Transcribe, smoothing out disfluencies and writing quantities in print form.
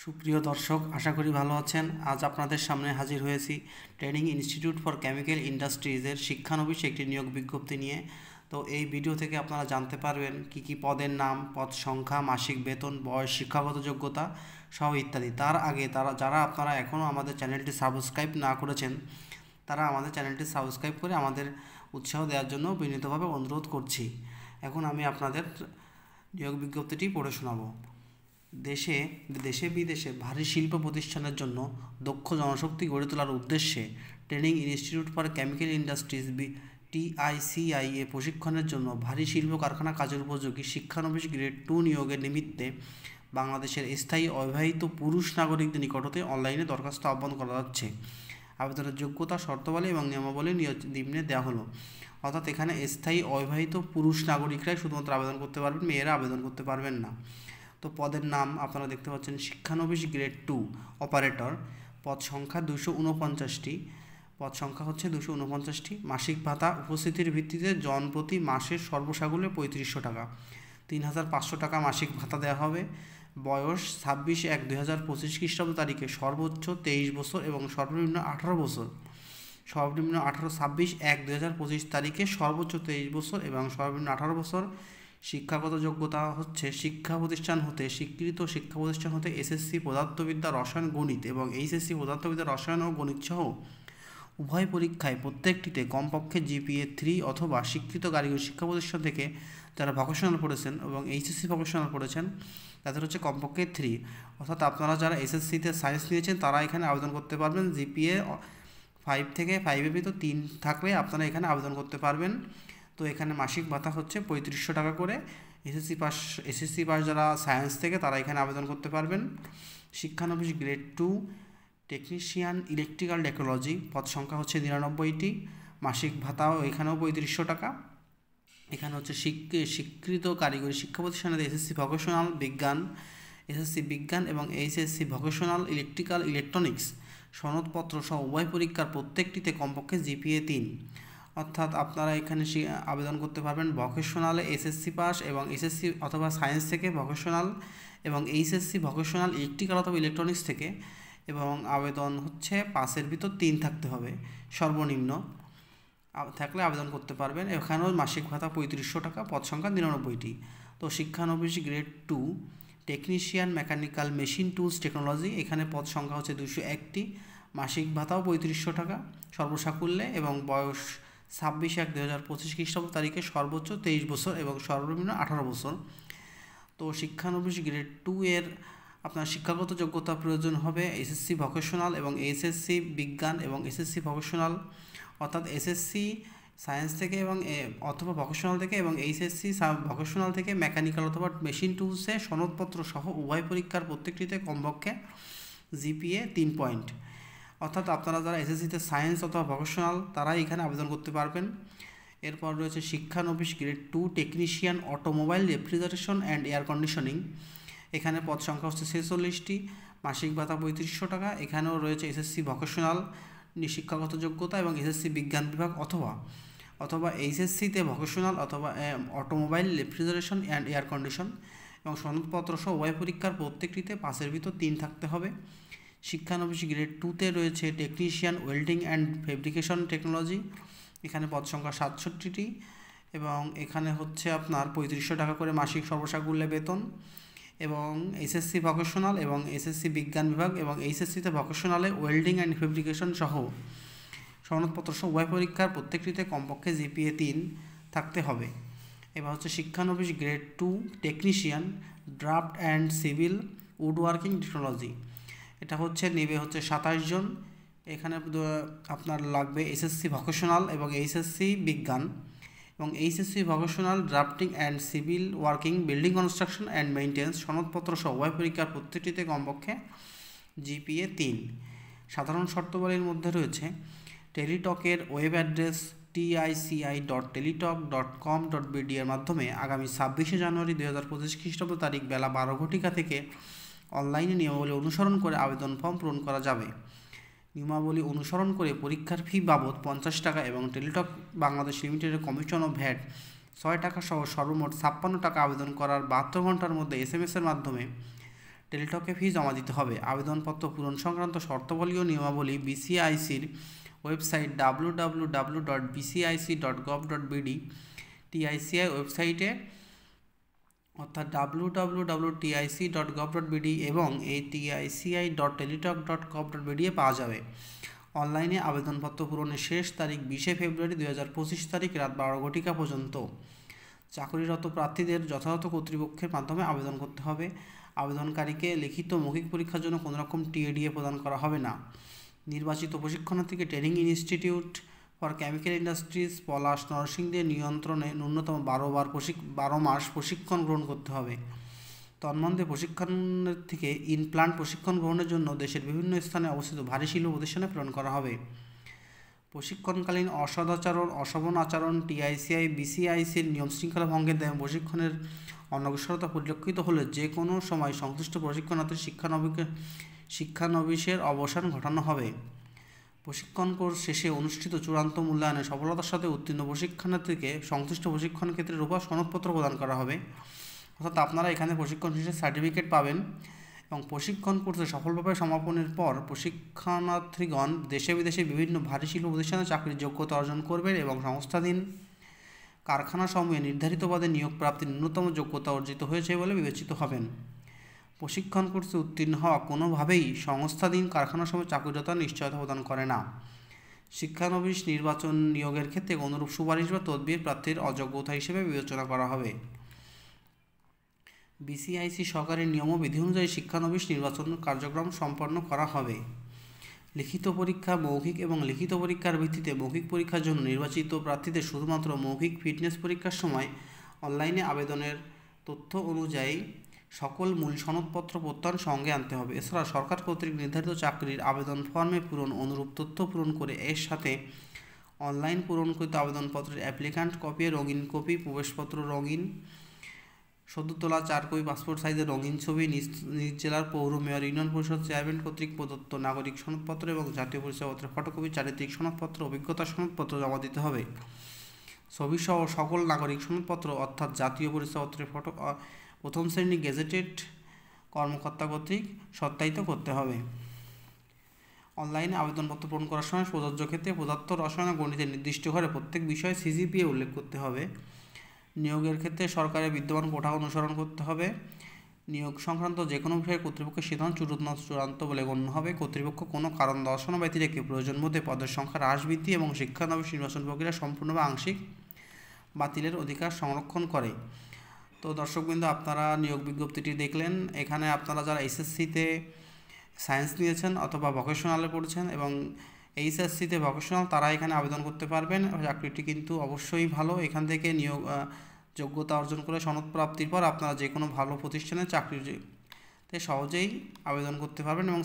সুপ্রিয় দর্শক, আশা করি ভালো আছেন। আজ আপনাদের সামনে হাজির হয়েছি ট্রেনিং ইনস্টিটিউট ফর কেমিক্যাল ইন্ডাস্ট্রিজের শিক্ষানবিশ একটি নিয়োগ বিজ্ঞপ্তি নিয়ে। তো এই ভিডিও থেকে আপনারা জানতে পারবেন কি পদের নাম, পদ সংখ্যা, মাসিক বেতন, বয়স, শিক্ষাগত যোগ্যতা সহ ইত্যাদি। তার আগে যারা আপনারা এখনও আমাদের চ্যানেলটি সাবস্ক্রাইব না করেছেন, তারা আমাদের চ্যানেলটি সাবস্ক্রাইব করে আমাদের উৎসাহ দেওয়ার জন্য বিনীতভাবে অনুরোধ করছি। এখন আমি আপনাদের নিয়োগ বিজ্ঞপ্তিটি পড়ে শোনাবো। দেশে বিদেশে ভারী শিল্প প্রতিষ্ঠানের জন্য দক্ষ জনশক্তি গড়ে তোলার উদ্দেশ্যে training institute for chemical industries TICI এ প্রশিক্ষণের জন্য ভারী শিল্প কারখানা কাজের উপযোগী শিক্ষানবিশ গ্রেড 2 নিয়োগের নিমিত্তে বাংলাদেশের স্থায়ী অবিবাহিত পুরুষ নাগরিকদের নিকট হতে অনলাইনে দরখাস্ত আহ্বান করা যাচ্ছে। আবেদনের যোগ্যতা, শর্তাবলী এবং নিয়মাবলী নিম্নে দেওয়া হলো। অর্থাৎ এখানে স্থায়ী অবিবাহিত পুরুষ নাগরিকরাই শুধুমাত্র আবেদন করতে পারবেন, মেয়েরা আবেদন করতে পারবেন না। তো পদের নাম আপনারা দেখতে পাচ্ছেন, শিক্ষানবিশ গ্রেড 2 অপারেটর। পদ সংখ্যা 249টি। পদ সংখ্যা হচ্ছে 249টি। মাসিক ভাতা উপস্থিতির ভিত্তিতে জনপ্রতি মাসের সর্বসাকুল্যে 3500 টাকা, 3500 টাকা মাসিক ভাতা দেওয়া হবে। বয়স 26/1/2025 খ্রিস্টাব্দ তারিখে সর্বোচ্চ 23 বছর এবং সর্বনিম্ন 18 বছর। 26/1/2025 তারিখে সর্বোচ্চ 23 বছর এবং সর্বনিম্ন 18 বছর। শিক্ষাগত যোগ্যতা হচ্ছে শিক্ষা প্রতিষ্ঠান হতে স্বীকৃত শিক্ষা প্রতিষ্ঠান হতে SSC পদার্থবিদ্যা, রসায়ন, গণিত এবং HSC পদার্থবিদ্যা, রসায়ন ও গণিত সহ উভয় পরীক্ষায় প্রত্যেকটিতে কমপক্ষে GPA 3 অথবা স্বীকৃত কারিগরি শিক্ষা প্রতিষ্ঠান থেকে যারা ভোকেশনাল পড়েছেন এবং HSC ভোকেশনাল পড়েছেন তাদের হচ্ছে কমপক্ষে 3। অর্থাৎ আপনারা যারা SSCতে সায়েন্স নিয়েছেন তারা এখানে আবেদন করতে পারবেন। GPA 5 থেকে 5-এর ভিতর 3 থাকলে আপনারা এখানে আবেদন করতে পারবেন। তো এখানে মাসিক ভাতা হচ্ছে 3500 টাকা করে। SSC পাস যারা সায়েন্স থেকে তারা এখানে আবেদন করতে পারবেন। শিক্ষানবিশ গ্রেড 2 টেকনিশিয়ান ইলেকট্রিক্যাল টেকনোলজি। পদ সংখ্যা হচ্ছে 99টি। মাসিক ভাতাও এখানেও 3500 টাকা। এখানে হচ্ছে স্বীকৃত কারিগরি শিক্ষা প্রতিষ্ঠানে SSC ভোকেশনাল বিজ্ঞান, SSC বিজ্ঞান এবং HSC ভোকেশনাল ইলেকট্রিক্যাল ইলেকট্রনিক্স সনদপত্র সহ উভয় পরীক্ষার প্রত্যেকটিতে কমপক্ষে GPA 3। অর্থাৎ আপনারা এখানে আবেদন করতে পারবেন ভোকেশনালে SSC পাস এবং SSC অথবা সায়েন্স থেকে ভোকেশনাল এবং HSC ভোকেশনাল ইলেকট্রিক্যাল অথবা ইলেকট্রনিক্স থেকে, এবং আবেদন হচ্ছে 5-এর ভিতর 3 থাকতে হবে সর্বনিম্ন, থাকলে আবেদন করতে পারবেন। এখানেও মাসিক ভাতা 3500 টাকা। পদ সংখ্যা 99টি। তো শিক্ষানবিশ grade 2 technician mechanical machine tools technology, এখানে পদ সংখ্যা হচ্ছে 201টি। মাসিক ভাতাও 3500 টাকা সর্বসাকুল্যে এবং বয়স 26/1/2025 খ্রিস্টাব্দ তারিখে সর্বোচ্চ 23 বছর এবং সর্বনিম্ন 18 বছর। তো শিক্ষানবিশ গ্রেড 2 এর আপনার শিক্ষাগত যোগ্যতা প্রয়োজন হবে SSC ভোকেশনাল এবং HSC বিজ্ঞান এবং SSC ভোকেশনাল, অর্থাৎ SSC সায়েন্স থেকে এবং অথবা ভোকেশনাল থেকে এবং HSC ভোকেশনাল থেকে মেকানিক্যাল অথবা মেশিন টুলসে সনদপত্র সহ উভয় পরীক্ষার প্রত্যেকটিতে কমপক্ষে GPA 3 পয়েন্ট। অর্থাৎ আপনারা যারা SSCতে সায়েন্স অথবা ভোকেশনাল তারা এখানে আবেদন করতে পারবেন। এরপর রয়েছে শিক্ষানবিশ grade 2 technician automobile refrigeration and air conditioning, এখানে পদ সংখ্যা হচ্ছে 46টি। মাসিক ভাতা 3500 টাকা। এখানেও রয়েছে SSC ভোকেশনাল শিক্ষাগত যোগ্যতা এবং SSC বিজ্ঞান বিভাগ অথবা HSCতে ভোকেশনাল অথবা automobile refrigeration and air condition এবং সনদপত্র সহ উভয় পরীক্ষার প্রত্যেকটিতে 5-এর ভিতর 3 থাকতে হবে। শিক্ষানবিশ গ্রেড 2-তে রয়েছে technician welding and fabrication technology, এখানে পদ সংখ্যা 67টি এবং এখানে হচ্ছে আপনার 3500 টাকা করে মাসিক সর্বসাকুল্যে বেতন। এবং SSC ভোকেশনাল এবং SSC বিজ্ঞান বিভাগ এবং HSCতে ভোকেশনালে ওয়েল্ডিং অ্যান্ড ফেব্রিকেশন সহ সনদপত্র সহ উভয় পরীক্ষার প্রত্যেকটিতে কমপক্ষে GPA 3 থাকতে হবে। এবার হচ্ছে শিক্ষানবিশ grade 2 technician draft and civil woodworking technology, এটা হচ্ছে নেবে হচ্ছে 27 জন। এখানে আপনার লাগবে SSC ভোকেশনাল এবং HSC বিজ্ঞান এবং HSC vocational drafting and civil working, building construction and maintenance সনদপত্র সহ উভয় পরীক্ষার প্রত্যেকটিতে কমপক্ষে GPA 3। সাধারণ শর্তাবলীর মধ্যে রয়েছে টেলিটকের ওয়েব অ্যাড্রেস tici.teletalk.com.bd এর মাধ্যমে আগামী 26শে জানুয়ারি 2025 খ্রিস্টাব্দ তারিখ বেলা 12 ঘটিকা থেকে অনলাইনে নিয়মাবলী অনুসরণ করে আবেদন ফর্ম পূরণ করা যাবে। নিয়মাবলী অনুসরণ করে পরীক্ষার ফি বাবদ 50 টাকা এবং টেলিটক বাংলাদেশ লিমিটেডের কমিশন ও ভ্যাট 6 টাকা সহ সর্বমোট 56 টাকা আবেদন করার 72 ঘন্টার মধ্যে SMS এর মাধ্যমে টেলিটকে ফি জমা দিতে হবে। আবেদনপত্র পূরণ সংক্রান্ত শর্তাবলী ও নিয়মাবলী বিসিআইসির ওয়েবসাইট www.bcic.gov.bd টিআইসিআই ওয়েবসাইটে অর্থাৎ www.tic.gov.bd এবং এই tic.teletalk.gov.bd এ পাওয়া যাবে। অনলাইনে আবেদনপত্র পূরণের শেষ তারিখ 20 ফেব্রুয়ারি 2025 তারিখ রাত 12 পর্যন্ত। চাকরিরত প্রার্থীদের যথাযথ কর্তৃপক্ষের মাধ্যমে আবেদন করতে হবে। আবেদনকারীকে লিখিত মৌখিক পরীক্ষার জন্য কোনো রকম টিএডিএ প্রদান করা হবে না। নির্বাচিত প্রশিক্ষণার্থীকে training institute for chemical industries Palash নরসিংদীর নিয়ন্ত্রণে ন্যূনতম 12 মাস প্রশিক্ষণ গ্রহণ করতে হবে। তন্মধ্যে প্রশিক্ষণের থেকে ইনপ্লান্ট প্রশিক্ষণ গ্রহণের জন্য দেশের বিভিন্ন স্থানে অবস্থিত ভারী শিল্প প্রতিষ্ঠানে প্রেরণ করা হবে। প্রশিক্ষণকালীন অসদাচরণ, অশোভন আচরণ, টিআইসিআই বিসিআইসির নিয়মশৃঙ্খলা ভঙ্গের দায়ে প্রশিক্ষণের অনগ্রসরতা পরিলক্ষিত হলে যে কোনো সময় সংশ্লিষ্ট প্রশিক্ষণার্থীর শিক্ষানবিশের অবসান ঘটানো হবে। প্রশিক্ষণ কোর্স শেষে অনুষ্ঠিত চূড়ান্ত মূল্যায়নে সফলতার সাথে উত্তীর্ণ প্রশিক্ষণার্থীকে সংশ্লিষ্ট প্রশিক্ষণ ক্ষেত্রে রূপা সনদপত্র প্রদান করা হবে। অর্থাৎ আপনারা এখানে প্রশিক্ষণ শেষে সার্টিফিকেট পাবেন এবং প্রশিক্ষণ কোর্সে সফলভাবে সমাপনের পর প্রশিক্ষণার্থীগণ দেশে বিদেশে বিভিন্ন ভারী শিল্প প্রতিষ্ঠানে চাকরির যোগ্যতা অর্জন করবেন এবং সংস্থাধীন কারখানাসমূহে নির্ধারিত পদে নিয়োগ প্রাপ্তির ন্যূনতম যোগ্যতা অর্জিত হয়েছে বলে বিবেচিত হবেন। প্রশিক্ষণ কোর্সে উত্তীর্ণ হওয়া কোনোভাবেই সংস্থাধীন কারখানাসমূহে চাকরিরতার নিশ্চয়তা প্রদান করে না। শিক্ষানবিশ নির্বাচন নিয়োগের ক্ষেত্রে অনুরূপ সুপারিশ বা তদবির প্রার্থীর অযোগ্যতা হিসেবে বিবেচনা করা হবে। বিসিআইসি সরকারের নিয়ম ও বিধি অনুযায়ী শিক্ষানবিশ নির্বাচন কার্যক্রম সম্পন্ন করা হবে। লিখিত পরীক্ষা, মৌখিক এবং লিখিত পরীক্ষার ভিত্তিতে মৌখিক পরীক্ষার জন্য নির্বাচিত প্রার্থীদের শুধুমাত্র মৌখিক ফিটনেস পরীক্ষার সময় অনলাইনে আবেদনের তথ্য অনুযায়ী সকল মূল সনদপত্র প্রত্যয়ন সঙ্গে আনতে হবে। এছাড়া সরকার কর্তৃক নির্ধারিত চাকরির আবেদন ফর্মে পূরণ অনুরূপ তথ্য পূরণ করে এর সাথে অনলাইন পূরণকৃত আবেদনপত্রের অ্যাপ্লিক্যান্ট কপি, রঙিন কপি, প্রবেশপত্র রঙিন, সদ্য তোলা 4 কপি পাসপোর্ট সাইজের রঙিন ছবি, নিজ জেলার পৌর মেয়র, ইউনিয়ন পরিষদ চেয়ারম্যান কর্তৃক প্রদত্ত নাগরিক সনদপত্র এবং জাতীয় পরিচয়পত্রের ফটোকপি, চারিত্রিক সনদপত্র, অভিজ্ঞতা সনদপত্র জমা দিতে হবে। ছবিসহ সকল নাগরিক সনদপত্র অর্থাৎ জাতীয় পরিচয়পত্রের ফটো প্রথম শ্রেণী গেজেটেড কর্মকর্তা কর্তৃক সত্যায়িত করতে হবে। অনলাইনে আবেদনপত্র পূরণ করার সময় প্রযোজ্য ক্ষেত্রে পদার্থ, রসায়ন ও গণিতের নির্দিষ্ট ঘরে প্রত্যেক বিষয়ে সিজিপিএ উল্লেখ করতে হবে। নিয়োগের ক্ষেত্রে সরকারের বিদ্যমান কোটা অনুসরণ করতে হবে। নিয়োগ সংক্রান্ত যে কোনো বিষয়ে কর্তৃপক্ষের সিদ্ধান্ত চূড়ান্ত বলে গণ্য হবে। কর্তৃপক্ষ কোনো কারণ দর্শানো ব্যতি রেখে প্রয়োজন মধ্যে পদের সংখ্যা হ্রাস, বৃদ্ধি এবং শিক্ষানবিশ নির্বাচন প্রক্রিয়া সম্পূর্ণ বা আংশিক বাতিলের অধিকার সংরক্ষণ করে। তো দর্শকবৃন্দ, আপনারা নিয়োগ বিজ্ঞপ্তিটি দেখলেন। এখানে আপনারা যারা এসএসসিতে সায়েন্স নিয়েছেন অথবা ভোকেশনালে পড়েছেন এবং এইচএসসিতে ভোকেশনাল, তারা এখানে আবেদন করতে পারবেন। চাকরিটি কিন্তু অবশ্যই ভালো। এখান থেকে নিয়োগ যোগ্যতা অর্জন করে সনদ প্রাপ্তির পর আপনারা যে কোনো ভালো প্রতিষ্ঠানে চাকরিতে সহজেই আবেদন করতে পারবেন এবং